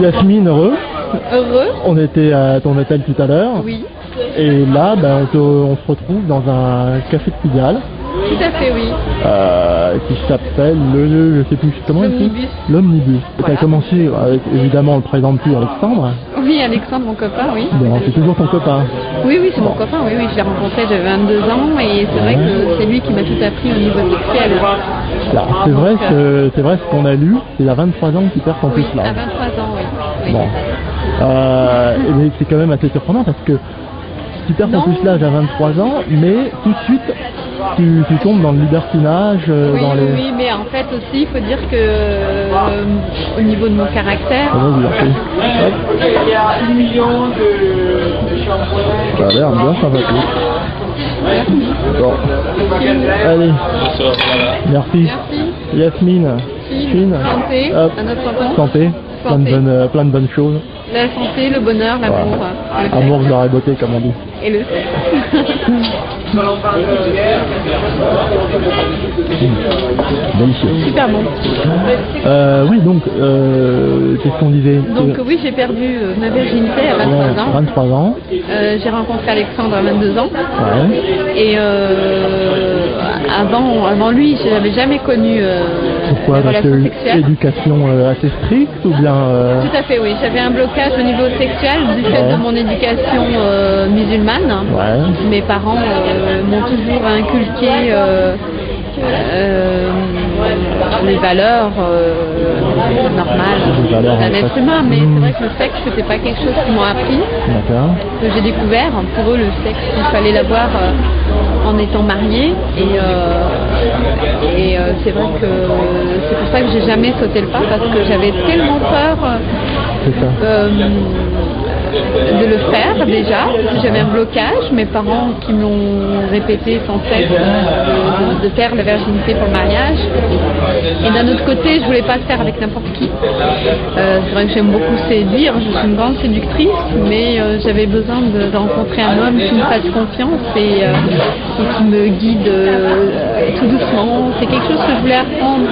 Yasmine, heureux. Heureux. On était à ton hôtel tout à l'heure. Oui. Et là, ben, on se retrouve dans un café de Pigalle. Tout à fait, oui. Qui s'appelle je sais plus comment L'Omnibus. L'Omnibus. Tu Voilà. as commencé avec, évidemment, on le présente plus, Alexandre. Oui, Alexandre, mon copain, oui. Bon, c'est toujours ton copain. Oui, oui, c'est mon copain, oui, oui. Je l'ai rencontré, j'avais 22 ans et c'est vrai que c'est lui qui m'a tout appris au niveau sexuel. Alors, c'est vrai ce qu'on a lu, c'est à 23 ans qu'il perd son Oui, fils là. à 23 ans, oui. Oui. Bon. Mais c'est quand même assez surprenant parce que tu perds ton Non. pucelage à 23 ans, mais tout de suite tu tombes dans le libertinage, Oui, dans les... oui, mais en fait aussi, il faut dire que au niveau de mon caractère, Ah, vas-y, merci. Hop. Ça a l'air bien sympathique. Bon. Allez, merci. merci. Yasmine, Chine. Santé, Hop. à notre temps. Santé, plein de bonnes choses. La santé, le bonheur, l'amour, le sexe Amour, gloire et beauté, comme on dit. et le sexe. Délicieux. Super bon. Oui, donc, qu'est-ce qu'on disait? Donc oui, j'ai perdu ma virginité à 23 ans. 23 ans. J'ai rencontré Alexandre à 22 ans. Ouais. Et avant lui, je n'avais jamais connu Pourquoi? de Parce que relation sexuelle. éducation assez stricte ou bien... Tout à fait, oui. J'avais un blocage au niveau sexuel du fait Ouais. de mon éducation musulmane. Ouais. Mes parents m'ont toujours inculqué les valeurs normales Les valeurs d'un être humain, mais c'est vrai que le sexe, c'était pas quelque chose qu'ils m'ont appris, D'accord. que j'ai découvert. Pour eux, le sexe, il fallait l'avoir en étant marié, et c'est vrai que c'est pour ça que j'ai jamais sauté le pas, parce que j'avais tellement peur C'est ça. de le faire déjà. J'avais un blocage, mes parents qui m'ont répété sans cesse de faire la virginité pour le mariage. Et d'un autre côté, je voulais pas le faire avec n'importe qui. C'est vrai que j'aime beaucoup séduire, je suis une grande séductrice, mais j'avais besoin de rencontrer un homme qui me fasse confiance et qui me guide tout doucement. C'est quelque chose que je voulais apprendre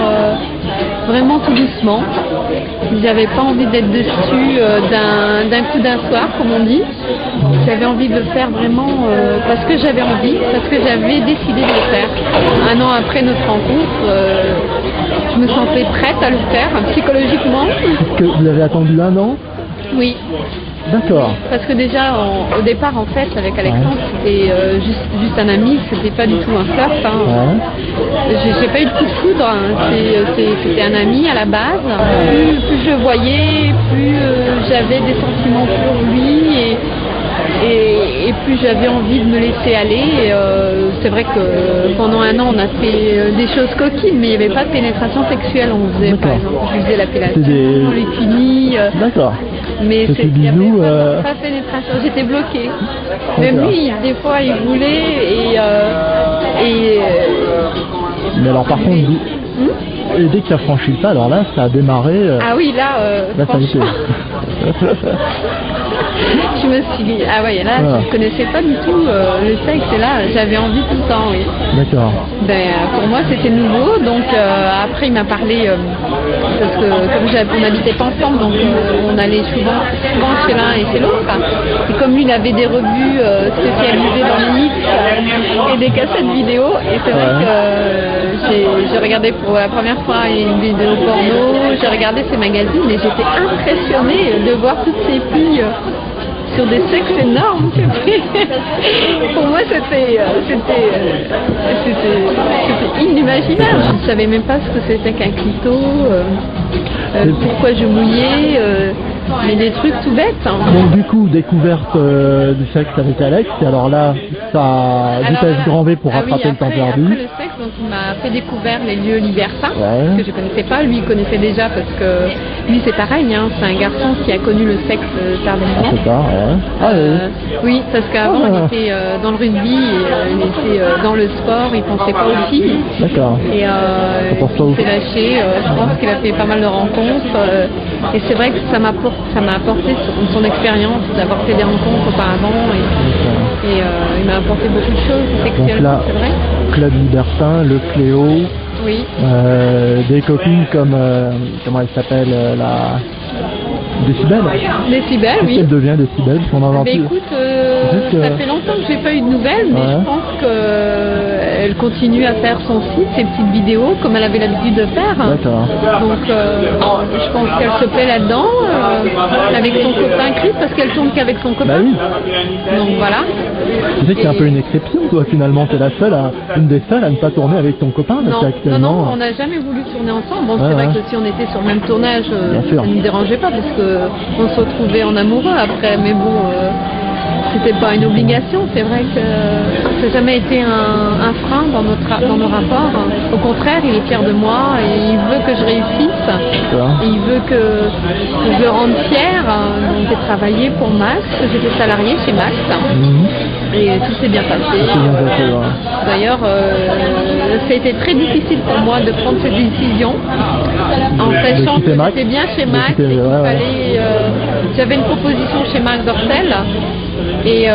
vraiment tout doucement. J'avais pas envie d'être dessus d'un coup d'un soir, comme on dit. J'avais envie de le faire vraiment parce que j'avais envie, parce que j'avais décidé de le faire. Un an après notre rencontre, je me sentais prête à le faire psychologiquement. Que vous avez attendu un an? Oui. D'accord. Parce que déjà, au départ, en fait, avec Alexandre, c'était juste un ami, c'était pas du tout un flirt. Hein. Ouais. J'ai pas eu de coup de foudre, hein. C'était un ami à la base. Plus je le voyais, plus j'avais des sentiments pour lui et plus j'avais envie de me laisser aller. C'est vrai que pendant un an, on a fait des choses coquines, mais il n'y avait pas de pénétration sexuelle. On faisait, par exemple, je faisais l'appellation, les finis. D'accord. Mais C'était il n'y avait bisous, pas de pénétration, j'étais bloquée. D'accord. Même lui, des fois, il voulait Mais alors par contre, et dès que tu as franchi ça, alors là, ça a démarré... Ah oui, là, là, ça a été. franchement, je me suis dit, ah ouais, là, Voilà. je connaissais pas du tout le sexe, et là, j'avais envie tout le temps, oui. D'accord. Pour moi, c'était nouveau, donc après, il m'a parlé, parce que comme on n'habitait pas ensemble, donc on allait souvent chez l'un et chez l'autre. Et comme lui, il avait des revues spécialisées dans le mix et des cassettes vidéo, et c'est vrai que j'ai regardé pour la première fois une vidéo porno, j'ai regardé ces magazines, et j'étais impressionnée de voir toutes ces filles sur des sexes énormes. Pour moi, c'était inimaginable. Je ne savais même pas ce que c'était qu'un clito, pourquoi je mouillais, mais des trucs tout bêtes. Hein. Donc du coup, découverte du sexe avec Alex, et alors là, ça a vitesse grand V pour rattraper le temps perdu. Après le sexe, donc il m'a fait découvrir les lieux libertins, que je connaissais pas. Lui, il connaissait déjà parce que lui, c'est pareil, hein, c'est un garçon qui a connu le sexe tardivement. C'est ça, ouais. Ah oui. Oui, parce qu'avant, il était dans le rugby, il était dans le sport, il pensait pas aux filles. D'accord. Et il s'est lâché, je pense qu'il a fait pas mal de rencontres. Et c'est vrai que ça m'a apporté son expérience d'avoir fait des rencontres auparavant. Et il m'a apporté beaucoup de choses sexuellement, c'est vrai. Club libertin, le Cléo. Oui. Des copines comme comment elle s'appelle Décibel. Décibel, Qu'est-ce oui. qu'elle devient Décibel? Parce qu'on en a Mais plus. écoute, Juste, ça fait longtemps que j'ai pas eu de nouvelles, mais Ouais. je pense qu'elle continue à faire son site, ses petites vidéos, comme elle avait l'habitude de faire. D'accord. Donc je pense qu'elle se plaît là-dedans, avec son copain Chris, parce qu'elle tourne qu'avec son copain. Bah oui. Donc voilà. Tu sais que c'est un peu une exception, toi, finalement. T'es la seule, une des seules à ne pas tourner avec ton copain, parce Non, qu'actuellement... on n'a jamais voulu tourner ensemble. Bon, Ouais, c'est vrai ouais. que si on était sur le même tournage, Bien sûr. ça ne nous dérangeait pas, parce qu'on se retrouvait en amoureux après. Mais bon, c'était pas une obligation. C'est vrai que ça n'a jamais été un frein dans nos rapports. Au contraire, il est fier de moi et il veut que je réussisse. D'accord. Et il veut que je le rende fier. Donc j'ai travaillé pour Max, j'étais salariée chez Max. Mhm. Et tout s'est bien passé. C'est bien passé, ouais. D'ailleurs, ça a été très difficile pour moi de prendre cette décision en sachant quitter que Max. j'étais bien chez De Max quitter, et qu'il ouais, ouais. fallait. J'avais une proposition chez Max Dorcel et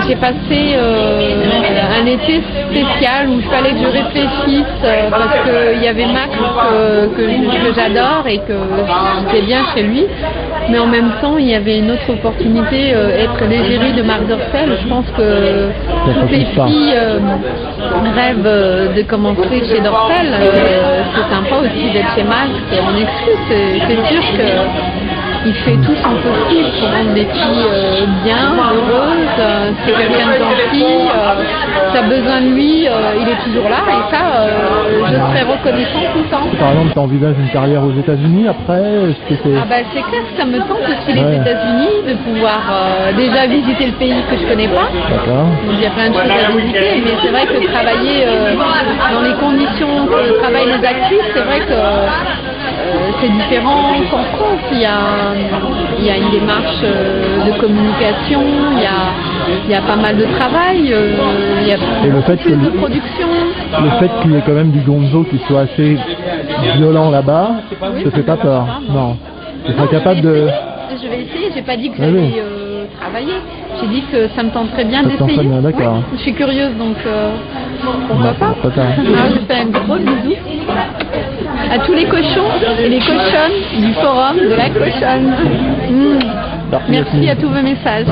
j'ai passé un été spécial où il fallait que je réfléchisse parce qu'il y avait Max que j'adore et que j'étais bien chez lui. Mais en même temps, il y avait une autre opportunité, être l'égérie de Marc Dorcel. Je pense que toutes les filles rêvent de commencer chez Dorcel. C'est sympa aussi d'être chez Max. On excuse, c'est sûr qu'il fait tout son possible pour rendre les filles bien, heureuses. C'est quelqu'un de gentil. Si t'as besoin de lui, il est toujours là. Et ça, je serai reconnaissant tout le temps. Par exemple, tu envisages une carrière aux États-Unis après? Est-ce que c'est... Ah bah c'est clair que ça me tente aussi les Ouais. États-Unis, de pouvoir déjà visiter le pays que je connais pas. D'accord. Donc il y a plein de choses à visiter, mais c'est vrai que travailler dans les conditions que travaillent les actrices, c'est vrai que c'est différent qu'en France. Il y a une démarche de communication, il y a pas mal de travail, il y a Et le fait plus que de production. Le fait qu'il y ait quand même du gonzo qui soit assez violent là-bas, Oui, te ça fait me pas dérange peur? pas. Non. Tu Non, serais capable de... Je vais essayer, j'ai pas dit que Ah oui. j'allais travailler. J'ai dit que ça me tenterait bien Ça te tenterait d'essayer. bien, d'accord. Oui, je suis curieuse donc pourquoi pas. Pourquoi pas. Alors je fais un gros bisou à tous les cochons et les cochonnes du forum de la cochonne. Merci, Merci Yasmine. à tous vos messages.